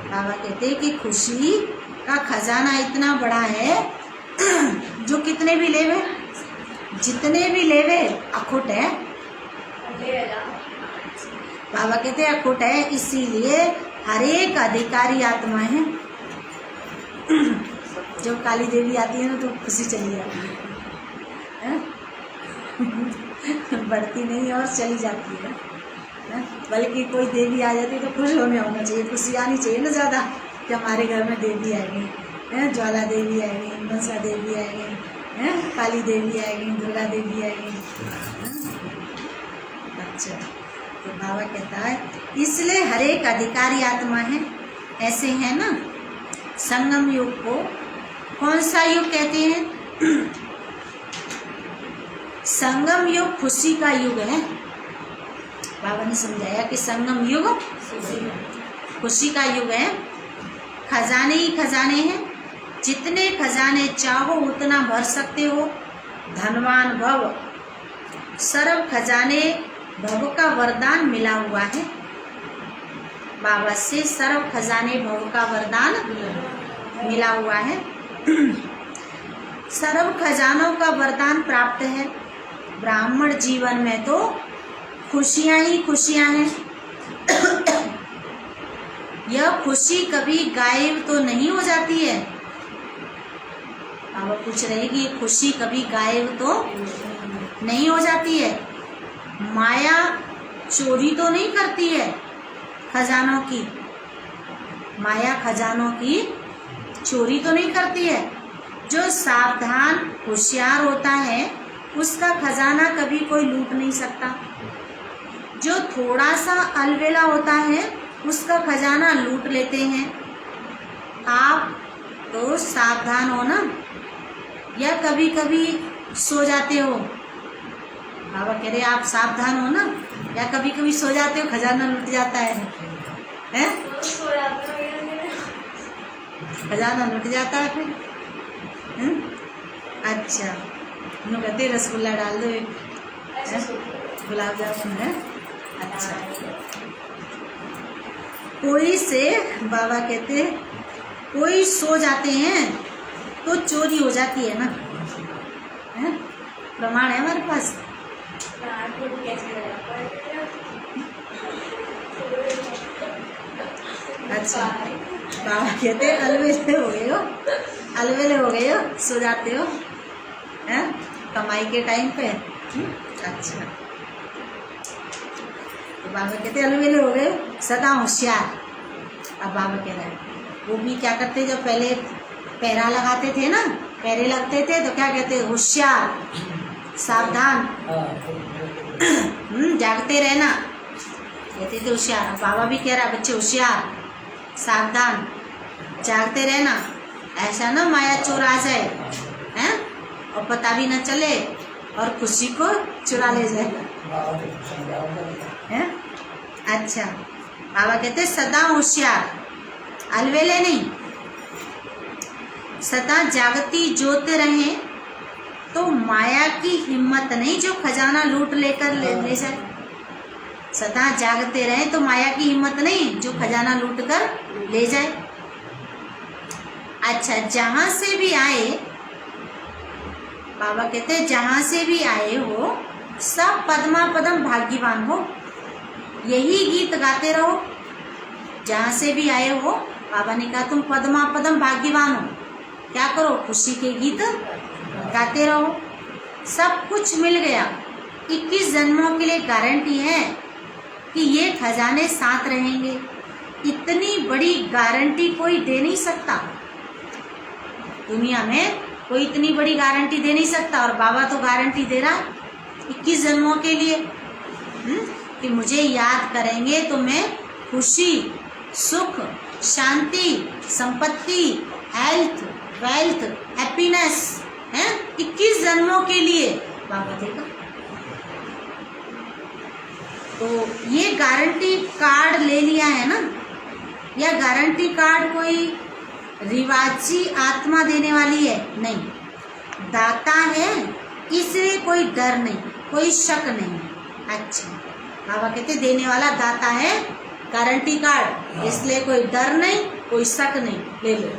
बाबा कहते हैं कि खुशी का खजाना इतना बड़ा है जो कितने भी लेवे, जितने भी लेवे अखुट है। बाबा कहते हैं अखुट है, इसीलिए हर एक अधिकारी आत्मा है। जब काली देवी आती है ना तो खुशी चली जाती है, बढ़ती नहीं और चली जाती है। बल्कि कोई देवी आ जाती है तो खुश होना चाहिए, खुशी आनी चाहिए ना ज़्यादा कि हमारे घर में देवी आएगी, ज्वाला देवी आएगी, मनसा देवी आएगी, काली देवी आएगी, दुर्गा देवी आएगी। अच्छा, तो बाबा कहता है इसलिए हर एक अधिकारी आत्मा है। ऐसे है ना। संगम युग को कौन सा युग कहते हैं? संगम युग खुशी का युग है। बाबा ने समझाया कि संगम युग खुशी का युग है। खजाने ही खजाने हैं, जितने खजाने चाहो उतना भर सकते हो। धनवान भव, सर्व खजाने भव का वरदान मिला हुआ है। बाबा से सर्व खजाने भव का वरदान मिला हुआ है। सर्व खजानों का वरदान प्राप्त है। ब्राह्मण जीवन में तो खुशियां ही खुशियां हैं। यह खुशी कभी गायब तो नहीं हो जाती है। बाबा पूछ रहे कि ये खुशी कभी गायब तो नहीं हो जाती है। माया चोरी तो नहीं करती है खजानों की। माया खजानों की चोरी तो नहीं करती है। जो सावधान होशियार होता है उसका खजाना कभी कोई लूट नहीं सकता। जो थोड़ा सा अलबेला होता है उसका खजाना लूट लेते हैं। आप तो सावधान हो ना, या कभी कभी सो जाते हो। बाबा कह रहे आप सावधान हो ना, या कभी कभी सो जाते हो खजाना लूट जाता है, हैं? खजाना लूट जाता है फिर, हैं? अच्छा, उन्होंने कहते रसगुल्ला डाल दो एक, गुलाब जामुन है। अच्छा, कोई से बाबा कहते कोई सो जाते हैं तो चोरी हो जाती है ना, है? प्रमाण है हमारे पास। अच्छा, बाबा कहते अलवेले हो गए हो, अलवेले हो गए हो, सो जाते हो हैं कमाई के टाइम पे। अच्छा, तो बाबा कहते अलवेले हो गए हो, सदा होशियार। अब बाबा कह रहे हैं वो भी क्या करते, जब पहले पैरा लगाते थे ना, पैरे लगते थे तो क्या कहते, होशियार, सावधान, जागते रहना, कहते थे होशियार। बाबा भी कह रहा बच्चे होशियार, सावधान, जागते रहना, ऐसा ना माया चोर आ जाए हैं और पता भी न चले और खुशी को चुरा ले जाए हैं। अच्छा, बाबा कहते सदा होशियार, अलवेले नहीं, सदा जागती ज्योत रहे तो माया की हिम्मत नहीं जो खजाना लूट लेकर ले जाए। सदा जागते रहे तो माया की हिम्मत नहीं जो खजाना लूट कर ले जाए। अच्छा, जहां से भी आए, बाबा कहते जहां से भी आए हो सब पद्मा पदम भाग्यवान हो, यही गीत गाते रहो। जहां से भी आए हो, बाबा ने कहा तुम पद्मा पदम भाग्यवान हो, क्या करो, खुशी के गीत गाते रहो। सब कुछ मिल गया, 21 जन्मों के लिए गारंटी है कि ये खजाने साथ रहेंगे। इतनी बड़ी गारंटी कोई दे नहीं सकता, दुनिया में कोई इतनी बड़ी गारंटी दे नहीं सकता। और बाबा तो गारंटी दे रहा है 21 जन्मों के लिए कि मुझे याद करेंगे तो मैं खुशी, सुख, शांति, संपत्ति, हेल्थ, वेल्थ, हैप्पीनेस है 21 जन्मों के लिए बाबा देगा। तो ये गारंटी कार्ड ले लिया है ना, या गारंटी कार्ड कोई रिवाजी आत्मा देने वाली है नहीं, दाता है, इसलिए कोई डर नहीं, कोई शक नहीं। अच्छा, बाबा कहते देने वाला दाता है, गारंटी कार्ड, इसलिए कोई डर नहीं, कोई शक नहीं, ले लो।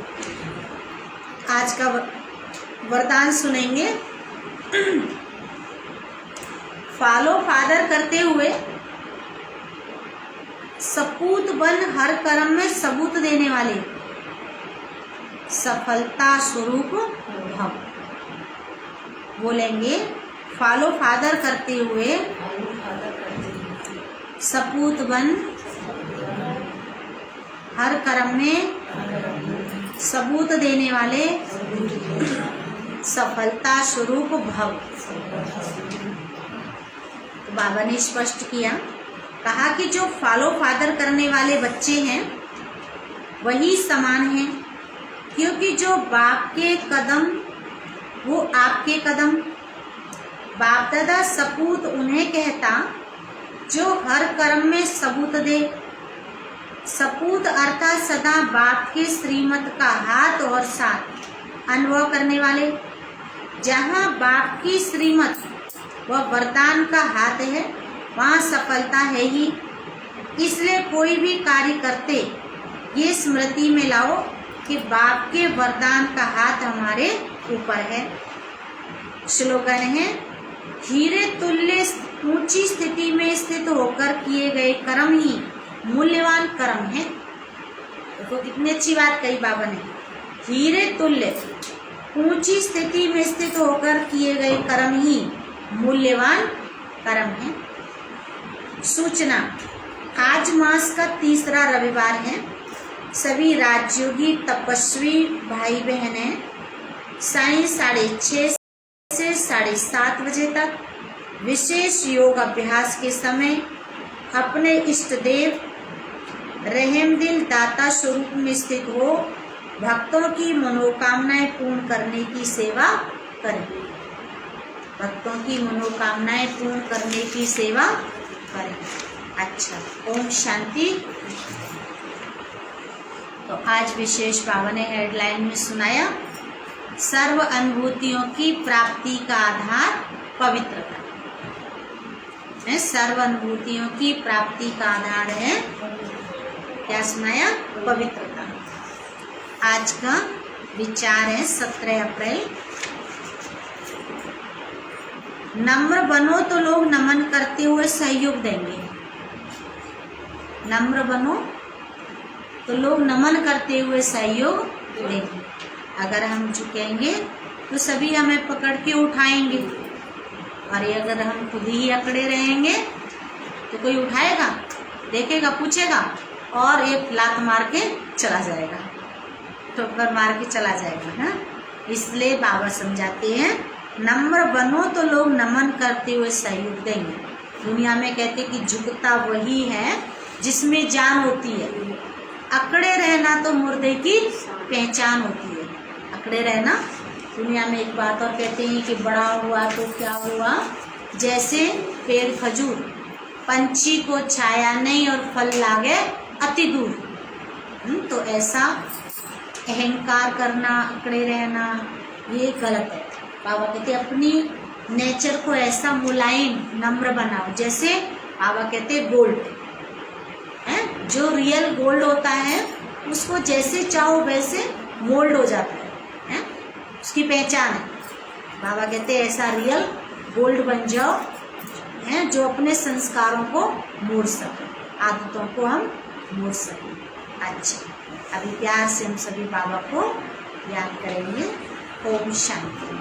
आज का वरदान सुनेंगे। फॉलो फादर करते हुए सपूत बन हर कर्म में सबूत देने वाले, सफलता स्वरूप भव। बोलेंगे फॉलो फादर करते हुए सपूत बन हर कर्म में सबूत देने वाले, सफलता स्वरूप भव। तो बाबा ने स्पष्ट किया, कहा कि जो फॉलो फादर करने वाले बच्चे हैं वही समान हैं, क्योंकि जो बाप के कदम वो आपके कदम। बाप दादा सपूत उन्हें कहता जो हर कर्म में सबूत दे। सपूत अर्थात सदा बाप के श्रीमत का हाथ और साथ अनुभव करने वाले। जहाँ बाप की श्रीमत व वरदान का हाथ है वहाँ सफलता है ही। इसलिए कोई भी कार्य करते ये स्मृति में लाओ कि बाप के वरदान का हाथ हमारे ऊपर है। श्लोगन है, हीरे तुल्य ऊंची स्थिति में स्थित होकर किए गए कर्म ही मूल्यवान कर्म है। देखो कितनी अच्छी बात कही बाबा ने, हीरे तुल्य ऊंची स्थिति में स्थित होकर किए गए कर्म ही मूल्यवान कर्म है। सूचना, आज मास का तीसरा रविवार है। सभी राजयोगी तपस्वी भाई बहन हैं। सायं 6:30 से 7:30 बजे तक विशेष योग अभ्यास के समय अपने इष्ट देव रहमदिल दाता स्वरूप में स्थित हो भक्तों की मनोकामनाएं पूर्ण करने की सेवा करें। भक्तों की मनोकामनाएं पूर्ण करने की सेवा करें। अच्छा, ओम शांति। तो आज विशेष बाबा ने हेडलाइन में सुनाया, सर्व अनुभूतियों की प्राप्ति का आधार पवित्रता है। सर्व अनुभूतियों की प्राप्ति का आधार है, क्या सुनाया, पवित्रता। आज का विचार है 17 अप्रैल। नम्र बनो तो लोग नमन करते हुए सहयोग देंगे। नम्र बनो तो लोग नमन करते हुए सहयोग देंगे। अगर हम झुकेंगे तो सभी हमें पकड़ के उठाएंगे, और ये अगर हम खुद ही अकड़े रहेंगे तो कोई उठाएगा, देखेगा, पूछेगा और एक लात मार के चला जाएगा, ठोकर मार के चला जाएगा। हाँ, इसलिए बाबा समझाते हैं नम्र बनो तो लोग नमन करते हुए सहयोग देंगे। दुनिया में कहते कि झुकता वही है जिसमें जान होती है, अकड़े रहना तो मुर्दे की पहचान होती है। अकड़े रहना, दुनिया में एक बात और कहते हैं कि बड़ा हुआ तो क्या हुआ, जैसे पेड़ खजूर, पंछी को छाया नहीं और फल लागे अति दूर। तो ऐसा अहंकार करना, अकड़े रहना, ये गलत है। बाबा कहते अपनी नेचर को ऐसा मुलायम नम्र बनाओ, जैसे बाबा कहते गोल्ड है, जो रियल गोल्ड होता है उसको जैसे चाहो वैसे मोल्ड हो जाता है, उसकी पहचान है। बाबा कहते हैं ऐसा रियल गोल्ड बन जाओ, है, जो अपने संस्कारों को मोड़ सके, आदतों को हम मोड़ सकें। अच्छा, अभी प्यार से हम सभी बाबा को याद करेंगे। ओम शांति।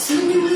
सुन